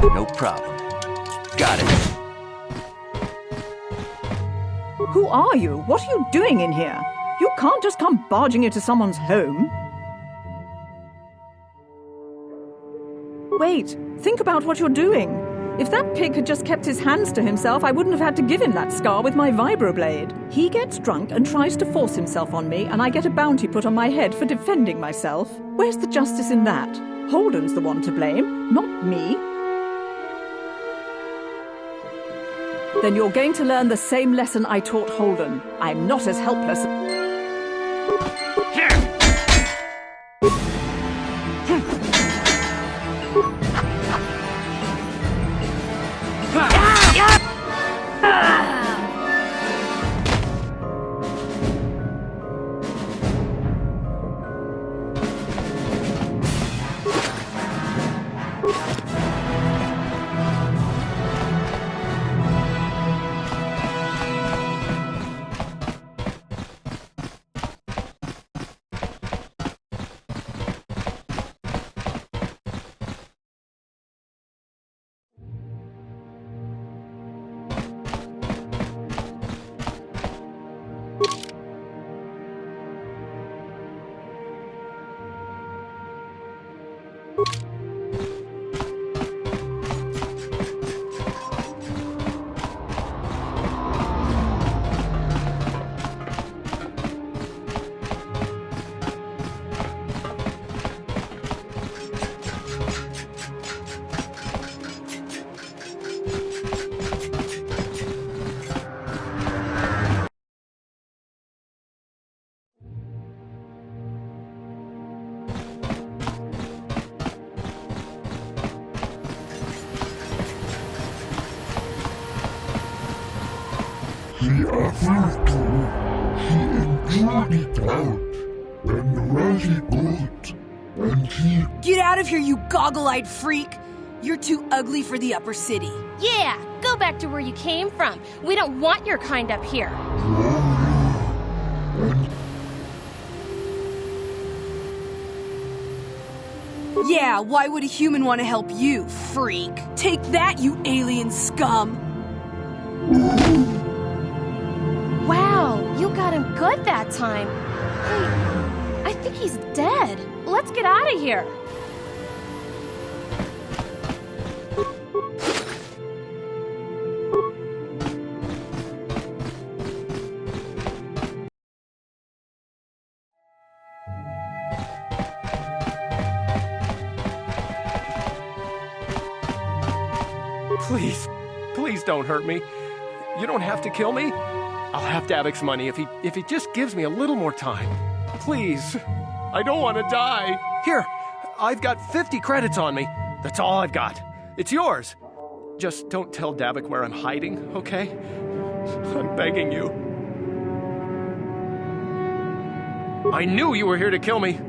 No problem. Got it. Who are you? What are you doing in here? You can't just come barging into someone's home. Wait, think about what you're doing. If that pig had just kept his hands to himself, I wouldn't have had to give him that scar with my vibroblade. He gets drunk and tries to force himself on me, and I get a bounty put on my head for defending myself. Where's the justice in that? Holden's the one to blame, not me. Then you're going to learn the same lesson I taught Holden. I'm not as helpless. The other two, he enjoyed it out, and really good, and he... Get out of here, you goggle-eyed freak! You're too ugly for the upper city. Yeah, go back to where you came from. We don't want your kind up here. Yeah, why would a human want to help you, freak? Take that, you alien scum! Wow, you got him good that time. Hey, I think he's dead. Let's get out of here. Please don't hurt me. You don't have to kill me. I'll have Davik's money if he just gives me a little more time. Please. I don't want to die. Here, I've got 50 credits on me. That's all I've got. It's yours. Just don't tell Davik where I'm hiding, okay? I'm begging you. I knew you were here to kill me.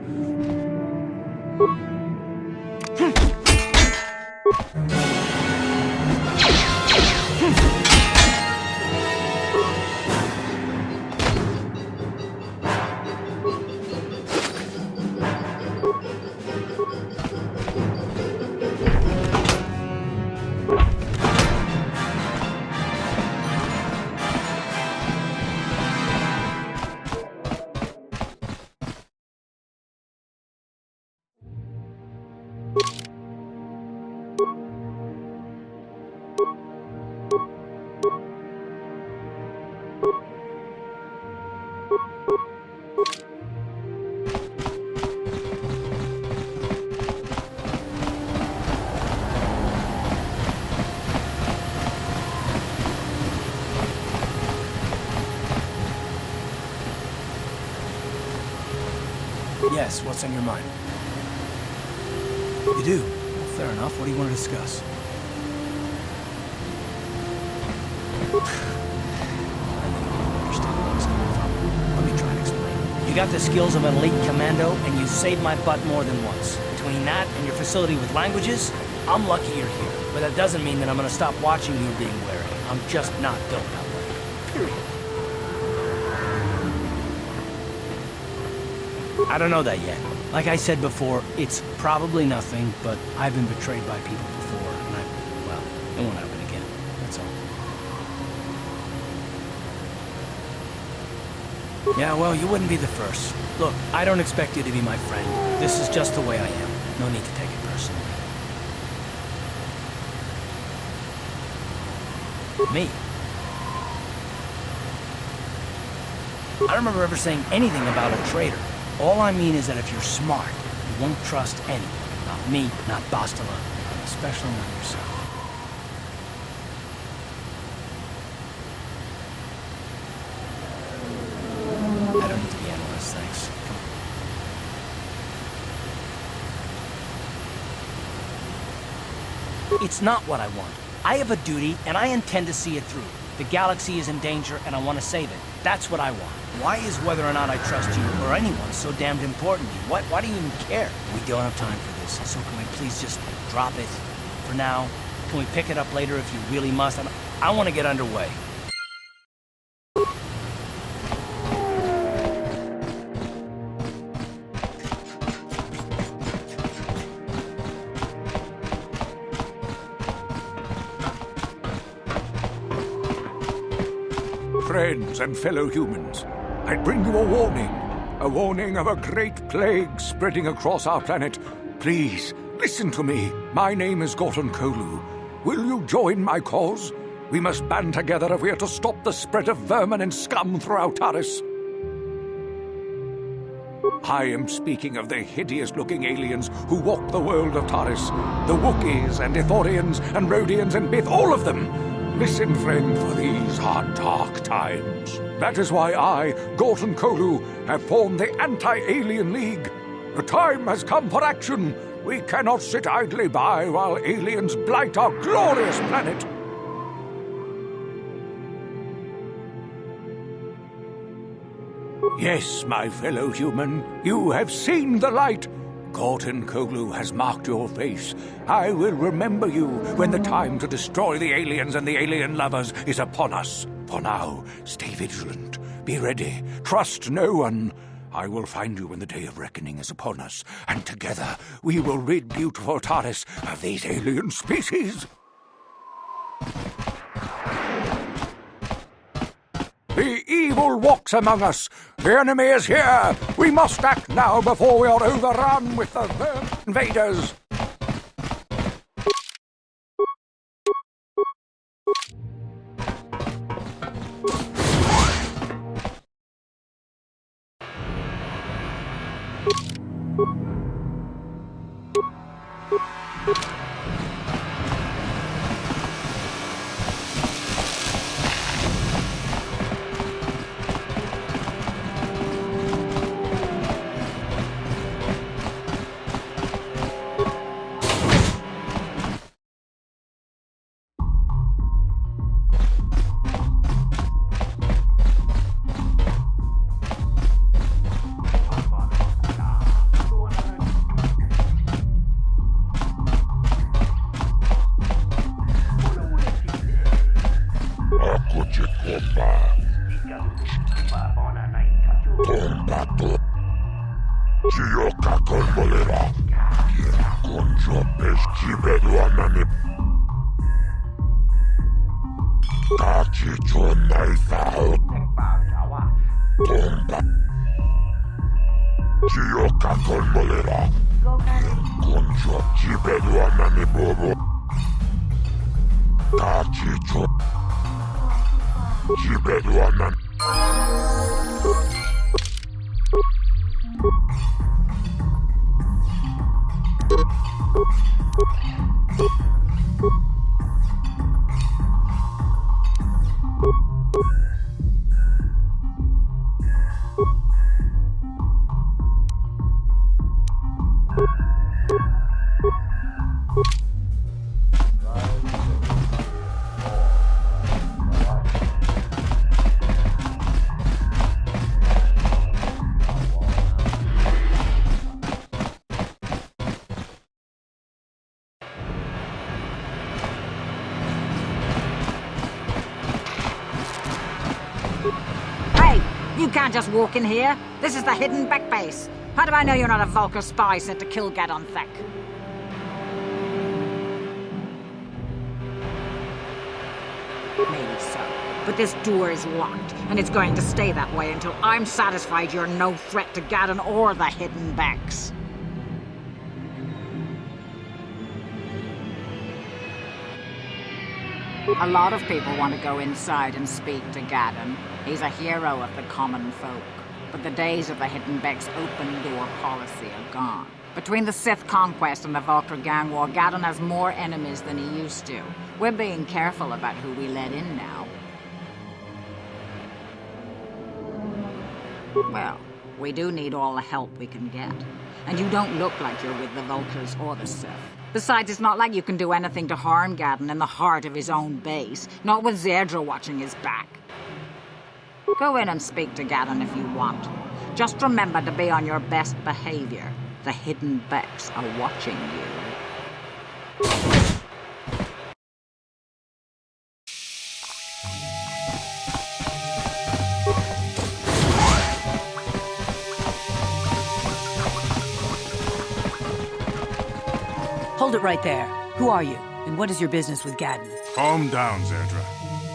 Yes, what's on your mind? You do? Well, fair enough. What do you want to discuss? Let me try and explain. You got the skills of an elite commando, and you saved my butt more than once. Between that and your facility with languages, I'm lucky you're here. But that doesn't mean that I'm gonna stop watching you being wary. I'm just not built that way. Period. I don't know that yet. Like I said before, it's probably nothing, but I've been betrayed by people before, and well, it won't happen again. That's all. Yeah, well, you wouldn't be the first. Look, I don't expect you to be my friend. This is just the way I am. No need to take it personally. Me? I don't remember ever saying anything about a traitor. All I mean is that if you're smart, you won't trust anyone. Not me, not Bastila, especially not yourself. I don't need to be analyzed, thanks. Come on. It's not what I want. I have a duty, and I intend to see it through. The galaxy is in danger, and I want to save it. That's what I want. Why is whether or not I trust you or anyone so damned important to you? Why do you even care? We don't have time for this, so can we please just drop it for now? Can we pick it up later if you really must? I want to get underway. Friends and fellow humans, I bring you a warning of a great plague spreading across our planet. Please, listen to me. My name is Gorton Kolu. Will you join my cause? We must band together if we are to stop the spread of vermin and scum throughout Taris. I am speaking of the hideous-looking aliens who walk the world of Taris. The Wookiees and Ithorians and Rhodians and Bith, all of them. Listen, friend, for these are dark times. That is why I, Gorton Kolu, have formed the Anti-Alien League. The time has come for action. We cannot sit idly by while aliens blight our glorious planet. Yes, my fellow human, you have seen the light. Gorton Kolu has marked your face. I will remember you when the time to destroy the aliens and the alien lovers is upon us. For now, stay vigilant. Be ready. Trust no one. I will find you when the day of reckoning is upon us, and together we will rid beautiful Taris of these alien species. The evil walks among us. The enemy is here. We must act now before we are overrun with the vermin invaders. can't just walk in here. This is the hidden back base. How do I know you're not a Vulkar spy sent to kill Gadon Thek? Maybe so. But this door is locked, and it's going to stay that way until I'm satisfied you're no threat to Gadon or the hidden backs. A lot of people want to go inside and speak to Gadon. He's a hero of the common folk. But the days of the hidden Beck's open-door policy are gone. Between the Sith conquest and the Vulkar gang war, Gadon has more enemies than he used to. We're being careful about who we let in now. Well, we do need all the help we can get. And you don't look like you're with the Vulkars or the Sith. Besides, it's not like you can do anything to harm Gadon in the heart of his own base, not with Zerdra watching his back. Go in and speak to Gadon if you want. Just remember to be on your best behavior. The hidden Becks are watching you. Hold it right there. Who are you? And what is your business with Gadon? Calm down, Zerdra.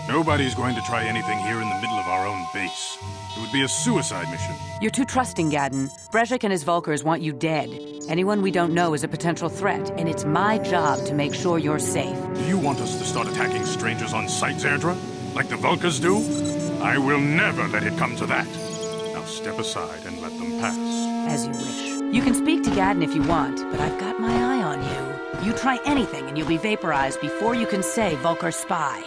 Nobody's going to try anything here in the middle of our own base. It would be a suicide mission. You're too trusting, Gadon. Brejik and his Vulkars want you dead. Anyone we don't know is a potential threat, and it's my job to make sure you're safe. Do you want us to start attacking strangers on sight, Zerdra? Like the Vulkars do? I will never let it come to that. Now step aside and let them pass. As you wish. You can speak to Gadon if you want, but I've got my eye on you. You try anything and you'll be vaporized before you can say Vulkar spy.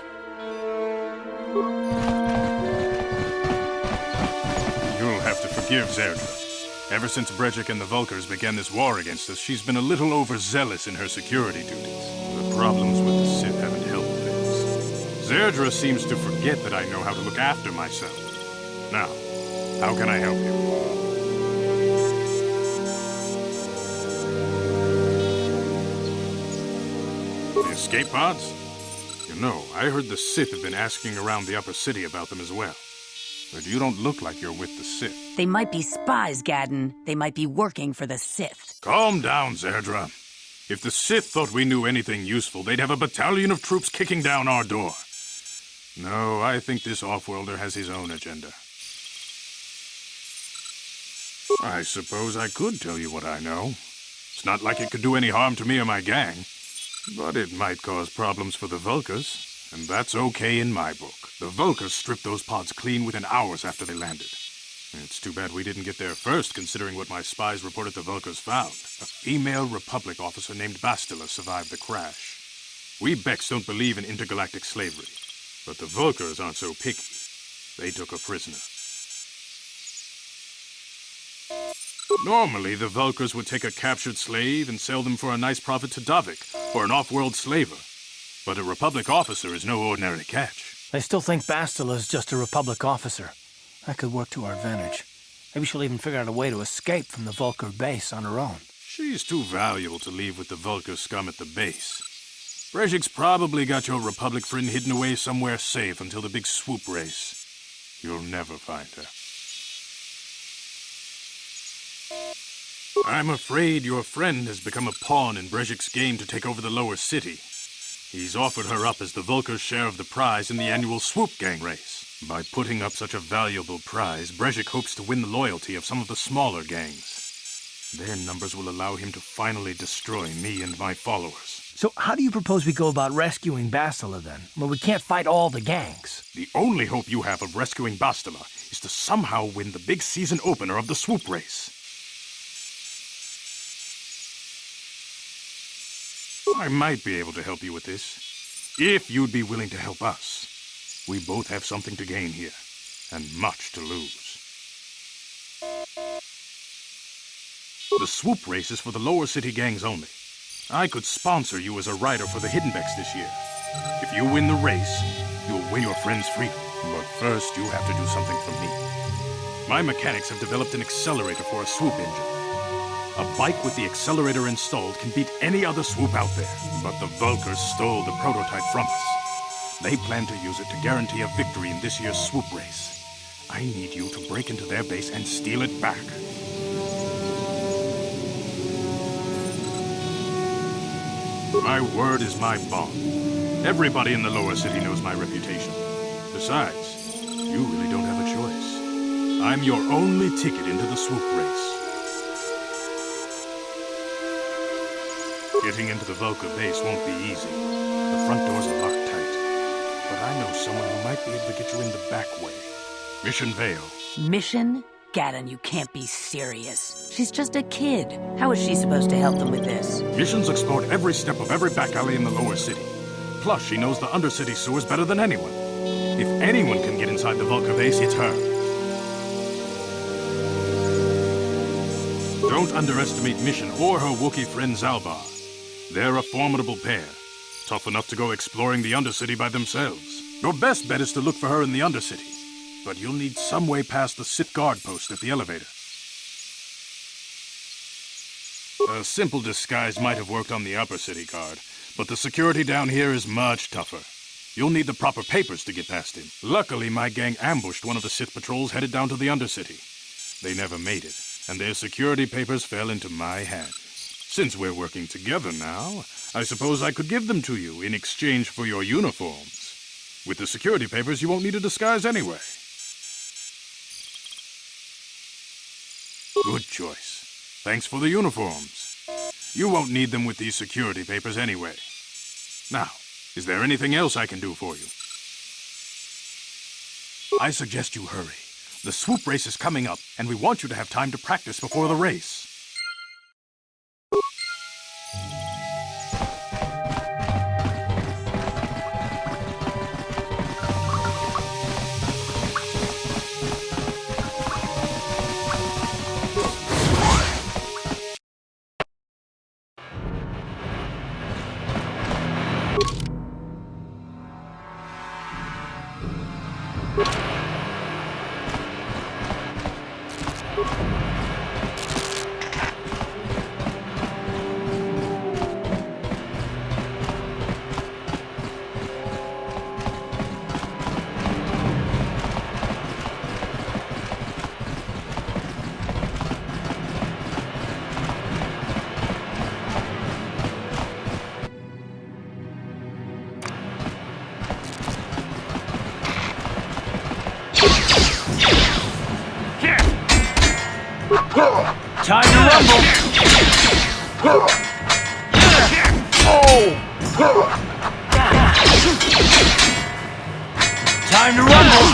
You'll have to forgive Zerdra. Ever since Brejik and the Vulkars began this war against us, she's been a little overzealous in her security duties. The problems with the Sith haven't helped things. Zerdra seems to forget that I know how to look after myself. Now, how can I help you? The escape pods? You know, I heard the Sith have been asking around the upper city about them as well. But you don't look like you're with the Sith. They might be spies, Gadon. They might be working for the Sith. Calm down, Zerdra. If the Sith thought we knew anything useful, they'd have a battalion of troops kicking down our door. No, I think this off-worlder has his own agenda. I suppose I could tell you what I know. It's not like it could do any harm to me or my gang. But it might cause problems for the Vulkars, and that's okay in my book. The Vulkars stripped those pods clean within hours after they landed. It's too bad we didn't get there first, considering what my spies reported the Vulkars found. A female Republic officer named Bastila survived the crash. We Becks don't believe in intergalactic slavery, but the Vulkars aren't so picky. They took a prisoner. Normally, the Vulkars would take a captured slave and sell them for a nice profit to Davik, or an off-world slaver. But a Republic officer is no ordinary catch. I still think Bastila's just a Republic officer. That could work to our advantage. Maybe she'll even figure out a way to escape from the Vulkar base on her own. She's too valuable to leave with the Vulkar scum at the base. Brejik's probably got your Republic friend hidden away somewhere safe until the big swoop race. You'll never find her. I'm afraid your friend has become a pawn in Brejik's game to take over the lower city. He's offered her up as the Vulkar's share of the prize in the annual Swoop Gang race. By putting up such a valuable prize, Brejik hopes to win the loyalty of some of the smaller gangs. Their numbers will allow him to finally destroy me and my followers. So how do you propose we go about rescuing Bastila, then? Well, we can't fight all the gangs. The only hope you have of rescuing Bastila is to somehow win the big season opener of the Swoop race. I might be able to help you with this, if you'd be willing to help us. We both have something to gain here, and much to lose. The swoop race is for the lower city gangs only. I could sponsor you as a rider for the Hidden Becks this year. If you win the race, you'll win your friend's freedom. But first, you have to do something for me. My mechanics have developed an accelerator for a swoop engine. A bike with the accelerator installed can beat any other swoop out there. But the Vulkars stole the prototype from us. They plan to use it to guarantee a victory in this year's swoop race. I need you to break into their base and steal it back. My word is my bond. Everybody in the lower city knows my reputation. Besides, you really don't have a choice. I'm your only ticket into the swoop race. Getting into the Vulca base won't be easy. The front doors are locked tight. But I know someone who might be able to get you in the back way. Mission Vale. Mission? Gaddon, you can't be serious. She's just a kid. How is she supposed to help them with this? Mission's explored every step of every back alley in the lower city. Plus, she knows the undercity sewers better than anyone. If anyone can get inside the Vulca base, it's her. Don't underestimate Mission or her Wookiee friend Zalbar. They're a formidable pair. Tough enough to go exploring the undercity by themselves. Your best bet is to look for her in the undercity. But you'll need some way past the Sith guard post at the elevator. A simple disguise might have worked on the upper city guard, but the security down here is much tougher. You'll need the proper papers to get past him. Luckily, my gang ambushed one of the Sith patrols headed down to the undercity. They never made it, and their security papers fell into my hands. Since we're working together now, I suppose I could give them to you in exchange for your uniforms. With the security papers, you won't need a disguise anyway. Good choice. Thanks for the uniforms. You won't need them with these security papers anyway. Now, is there anything else I can do for you? I suggest you hurry. The swoop race is coming up, and we want you to have time to practice before the race. Time to rumble! Time to rumble!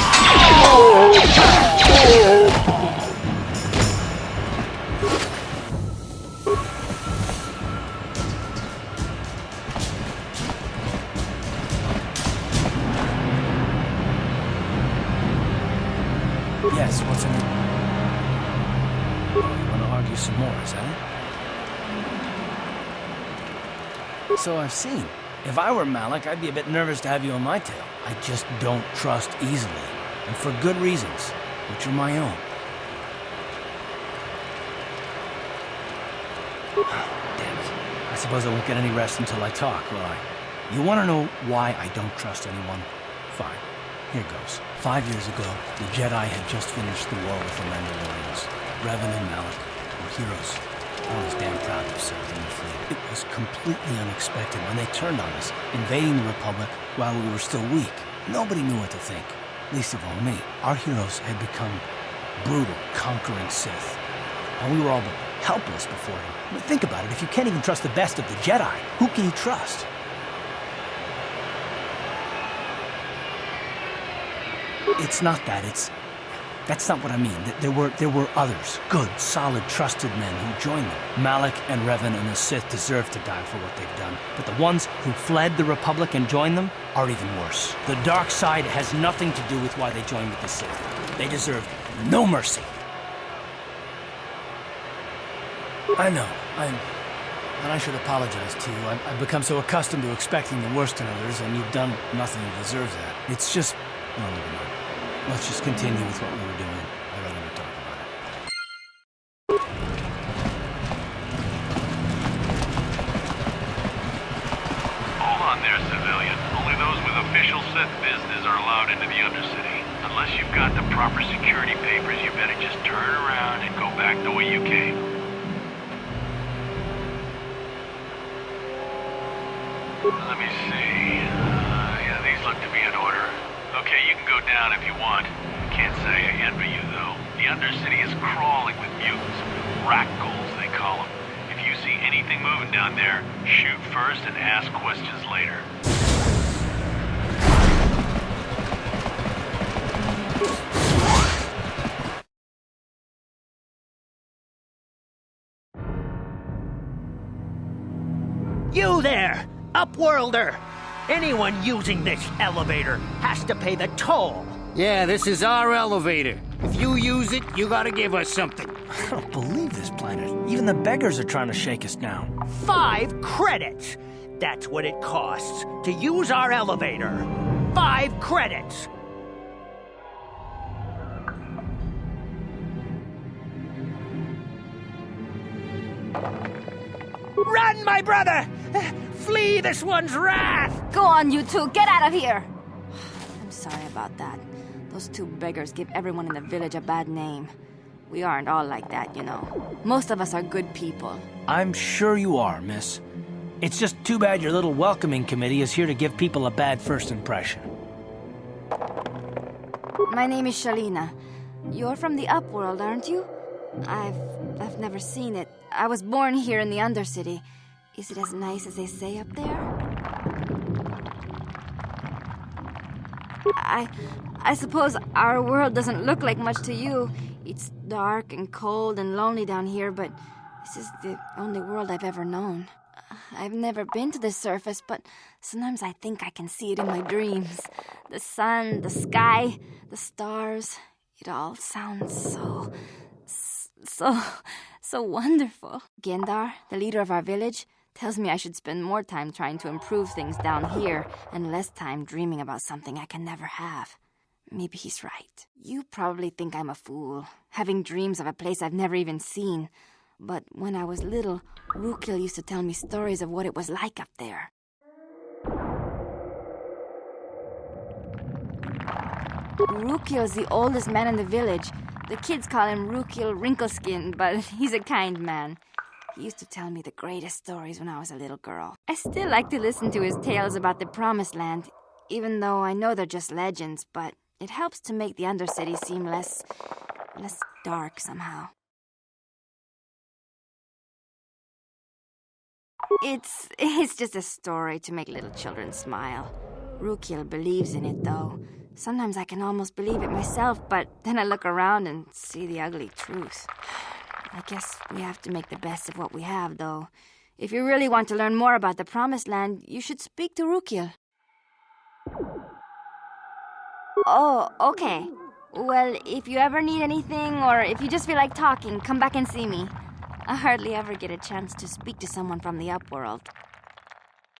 Yes, what's in it? You want to argue some more, is that it? So I've seen. If I were Malik, I'd be a bit nervous to have you on my tail. I just don't trust easily. And for good reasons, which are my own. Damn it. I suppose I won't get any rest until I talk, will I? You want to know why I don't trust anyone? Fine. Here goes. 5 years ago, the Jedi had just finished the war with the Mandalorians. Revan and Malik were heroes. I was damn proud to have served in the fleet. It was completely unexpected when they turned on us, invading the Republic while we were still weak. Nobody knew what to think, least of all me. Our heroes had become brutal, conquering Sith. And we were all but helpless before him. I mean, think about it. If you can't even trust the best of the Jedi, who can you trust? It's not that, that's not what I mean. There were others, good, solid, trusted men who joined them. Malik and Revan and the Sith deserve to die for what they've done. But the ones who fled the Republic and joined them are even worse. The Darkside has nothing to do with why they joined with the Sith. They deserve no mercy. I know, and I should apologize to you. I've become so accustomed to expecting the worst in others, and you've done nothing to deserve that. It's just, well, never mind. Let's just continue with what we were doing. I'd rather not talk about it. Hold on there, civilian. Only those with official Sith business are allowed into the Undercity. Unless you've got the proper security papers, you better just turn around and go back the way you came. Let me see. Yeah, these look to be in order. Okay, you can go down if you want. Can't say I envy you, though. The Undercity is crawling with mutants. Rackhools, they call them. If you see anything moving down there, shoot first and ask questions later. You there, Upworlder! Anyone using this elevator has to pay the toll. Yeah, this is our elevator. If you use it, you gotta give us something. I don't believe this planet. Even the beggars are trying to shake us down. 5 credits! That's what it costs to use our elevator. 5 credits! Run, my brother! Flee this one's wrath! Go on, you two. Get out of here! I'm sorry about that. Those 2 beggars give everyone in the village a bad name. We aren't all like that, you know. Most of us are good people. I'm sure you are, miss. It's just too bad your little welcoming committee is here to give people a bad first impression. My name is Shalina. You're from the Upworld, aren't you? I've never seen it. I was born here in the Undercity. Is it as nice as they say up there? I suppose our world doesn't look like much to you. It's dark and cold and lonely down here, but this is the only world I've ever known. I've never been to the surface, but sometimes I think I can see it in my dreams. The sun, the sky, the stars. It all sounds so wonderful. Gendar, the leader of our village, tells me I should spend more time trying to improve things down here and less time dreaming about something I can never have. Maybe he's right. You probably think I'm a fool, having dreams of a place I've never even seen. But when I was little, Rukil used to tell me stories of what it was like up there. Rukil's the oldest man in the village. The kids call him Rukil Wrinkleskin, but he's a kind man. He used to tell me the greatest stories when I was a little girl. I still like to listen to his tales about the Promised Land, even though I know they're just legends, but it helps to make the Undercity seem less dark somehow. It's just a story to make little children smile. Rukil believes in it, though. Sometimes I can almost believe it myself, but then I look around and see the ugly truth. I guess we have to make the best of what we have, though. If you really want to learn more about the Promised Land, you should speak to Rukil. Oh, okay. Well, if you ever need anything, or if you just feel like talking, come back and see me. I hardly ever get a chance to speak to someone from the Upworld.